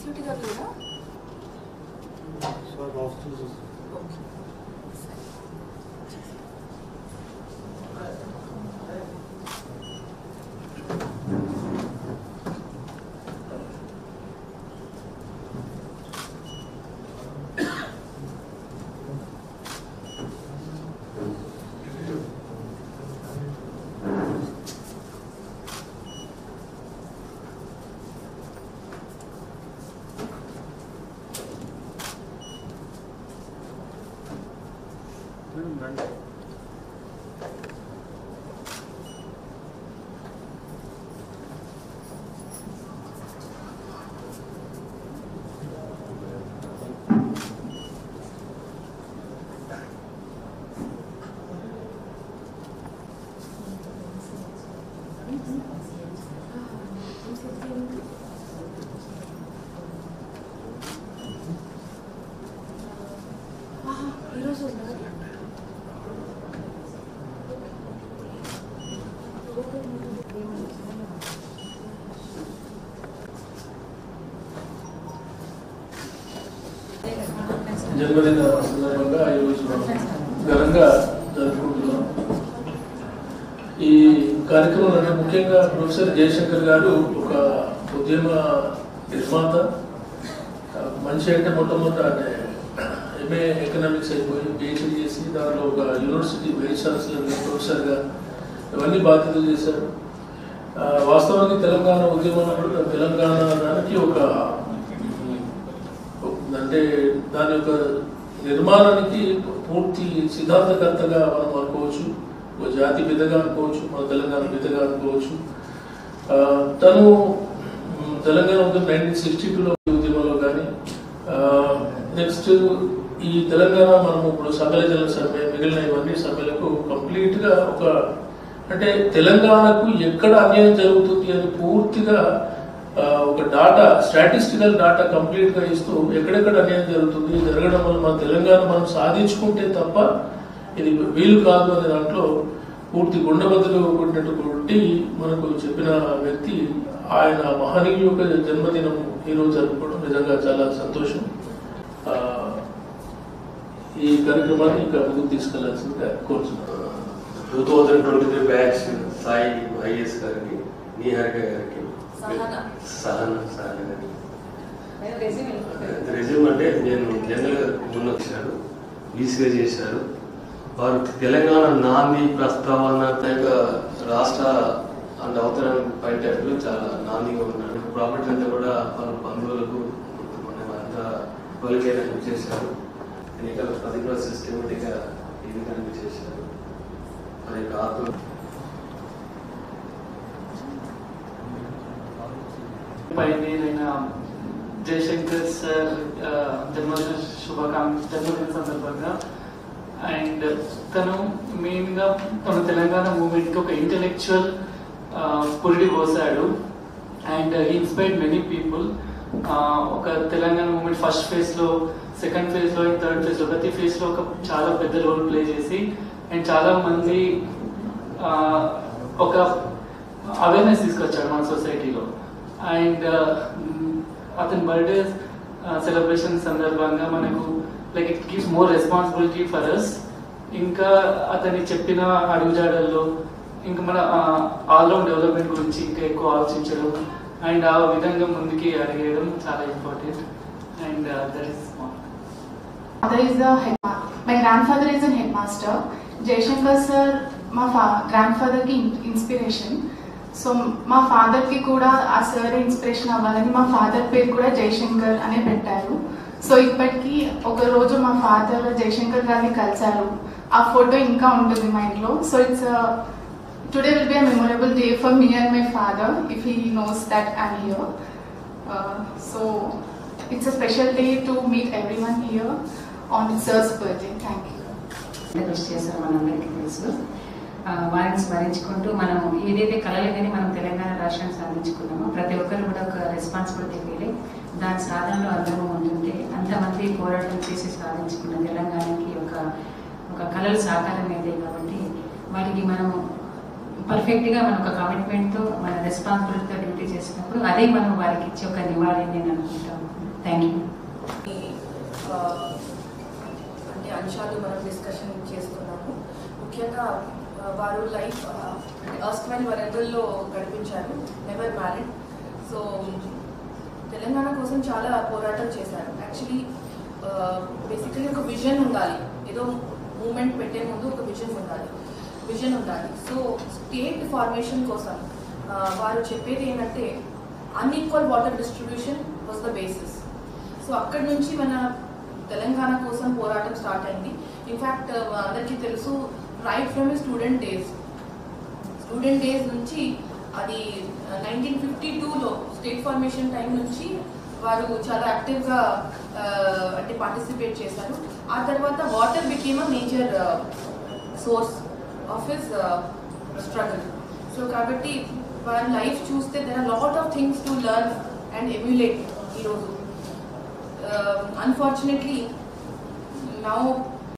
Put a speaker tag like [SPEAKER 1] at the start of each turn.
[SPEAKER 1] Facility గారు లేదా?
[SPEAKER 2] జన్మదిన సందర్భంగా ఈరోజు ఘనంగా జరుపుకుంటున్నాం. ఈ కార్యక్రమంలో ముఖ్యంగా ప్రొఫెసర్ జయశంకర్ గారు ఒక ఉద్యమ నిర్మాత, మంచి అంటే మొట్టమొదట ఎంఏ ఎకనామిక్స్ అయిపోయి పిహెచ్డీ చేసి దానిలో ఒక యూనివర్సిటీ వైస్ ఛాన్సలర్ ప్రొఫెసర్గా ఇవన్నీ బాధ్యతలు చేశారు. వాస్తవానికి తెలంగాణ ఉద్యమంలో కూడా తెలంగాణ దానికి ఒక అంటే దాని యొక్క నిర్మాణానికి పూర్తి సిద్ధాంతకర్తగా మనం అనుకోవచ్చు, ఒక జాతి బిడ్డగా అనుకోవచ్చు, మన తెలంగాణ బిడ్డగా అనుకోవచ్చు. తను తెలంగాణ ఉద్యమం 1962లో ఉద్యమంలో కానీ నెక్స్ట్ ఈ తెలంగాణ మనం ఇప్పుడు సభ్యుల సమ్మె మిగిలిన ఇవన్నీ సమ్మెలకు కంప్లీట్గా ఒక అంటే తెలంగాణకు ఎక్కడ అన్యాయం జరుగుతుంది అని పూర్తిగా ఒక డాటా స్టాటిస్టికల్ డాటా కంప్లీట్గా ఇస్తూ ఎక్కడెక్కడ అన్యాయం జరుగుతుంది జరగడం వల్ల మన తెలంగాణ మనం సాధించుకుంటే తప్ప ఇది వీలు కాదు అనే దాంట్లో పూర్తి గుండెబద్దలు కొట్టినటువంటి మనకు చెప్పిన వ్యక్తి. ఆయన మహనీయుల యొక్క జన్మదినం ఈరోజు జరుపుకోవడం నిజంగా చాలా సంతోషం. ఈ కార్యక్రమాన్ని ఇంకా ముందుకు తీసుకెళ్లాల్సిందిగా కోరుతున్నాను.
[SPEAKER 3] 2023 బ్యాచ్ సాయి ఐఎస్ గారికి, నీహారిక గారికి, సహన గారికి రెజ్యూమ్ అంటే నేను జనరల్గా ముందు వచ్చారు, బీసీగా చేశారు. వారు తెలంగాణ నాంది ప్రస్తావన రాష్ట్ర అండ్ అవతరణ పైటట్లు చాలా నాందిగా ఉన్నారు. ప్రాపర్టీ అంతా కూడా వాళ్ళ బంధువులకు అంతా వాళ్ళకే చేశారు. ఎన్నికల ప్రతిభ సిస్టమేటిక్గా ఎన్నికలు చేశారు. అది కాదు
[SPEAKER 4] నేను జయశంకర్ సార్ జన్మదిన జన్మదిన సందర్భంగా అండ్ తను మెయిన్గా తన తెలంగాణ మూమెంట్కి ఒక ఇంటెలెక్చువల్ పురిడి పోసాడు అండ్ ఇన్స్పైర్డ్ మెనీ పీపుల్. ఒక తెలంగాణ మూమెంట్ ఫస్ట్ ఫేజ్లో, సెకండ్ ఫేజ్లో అండ్ థర్డ్ ఫేజ్లో ప్రతి ఫేజ్లో ఒక చాలా పెద్ద రోల్ ప్లే చేసి అండ్ చాలా మంది ఒక అవేర్నెస్ తీసుకొచ్చాడు మన సొసైటీలో. అండ్ అతని బర్త్డే సెలబ్రేషన్ సందర్భంగా మనకు like it gives more responsibility for us. ఇంకా అతని చెప్పిన అడుగుజాడల్లో ఇంకా మన ఆల్రౌండ్ డెవలప్మెంట్ గురించి ఇంకా ఎక్కువ ఆలోచించడం అండ్ ఆ విధంగా ముందుకి అడిగేయడం చాలా important. And that is
[SPEAKER 5] my grandfather is a headmaster. Jayashankar sir మా గ్రాండ్ కి ఇన్స్పిరేషన్. సో మా ఫాదర్ కి కూడా ఆ సార్ ఇన్స్పిరేషన్ అవ్వాలని మా ఫాదర్ పేరు కూడా జయశంకర్ అనే పెట్టారు. సో ఇప్పటికీ ఒక రోజు మా ఫాదర్ జయశంకర్ గారిని కలిశారు. ఆ ఫోటో ఇంకా ఉంటుంది మా ఇంట్లో. So it's today will be a memorable day for me and my father if he knows that I'm here. So it's a special day to meet everyone here on sir's birthday. Thank you.
[SPEAKER 6] కృషి చేశారు మనందరికీ తెలుసు. వారిని స్మరించుకుంటూ మనం ఏదైతే కళలుగానే మనం తెలంగాణ రాష్ట్రాన్ని సాధించుకున్నామో ప్రతి ఒక్కరు కూడా ఒక రెస్పాన్సిబిలిటీ ఫీల్ దాని సాధనలో అందరూ ఉంటుంటే అంతమంది పోరాటం చేసి సాధించుకున్న తెలంగాణకి ఒక కళలు సాకారం అయితే కాబట్టి వాటికి మనం పర్ఫెక్ట్గా మన ఒక కమిట్మెంట్తో మన రెస్పాన్సిబిలిటీతో డ్యూటీ చేసినప్పుడు అదే మనం వారికి ఇచ్చే ఒక నివాళి అని నేను అనుకుంటాను. Thank you.
[SPEAKER 1] అంటే అంశాలు మనం డిస్కషన్ చేసుకున్నాము. ముఖ్యంగా వారు లైఫ్ అస్ట్వైల్ వరంగల్లో గడిపించారు, నెవర్ మ్యారీడ్. సో తెలంగాణ కోసం చాలా పోరాటం చేశారు. యాక్చువల్లీ బేసికలీ ఒక విజన్ ఉండాలి, ఏదో మూమెంట్ పెట్టే ముందు ఒక విజన్ ఉండాలి. సో స్టేట్ ఫార్మేషన్ కోసం వారు చెప్పేది ఏంటంటే unequal water distribution was the basis. So అక్కడి నుంచి మన తెలంగాణ కోసం పోరాటం స్టార్ట్ అయింది. ఇన్ఫ్యాక్ట్ అందరికీ తెలుసు, రైట్ ఫ్రమ్ స్టూడెంట్ డేస్ నుంచి అది 1952లో స్టేట్ ఫార్మేషన్ టైం నుంచి వారు చాలా యాక్టివ్గా అంటే పార్టిసిపేట్ చేశారు. ఆ తర్వాత water became a major source of his struggle. So కాబట్టి వారి లైఫ్ చూస్తే there are lot of things to learn and emulate ఈరోజు. Unfortunately now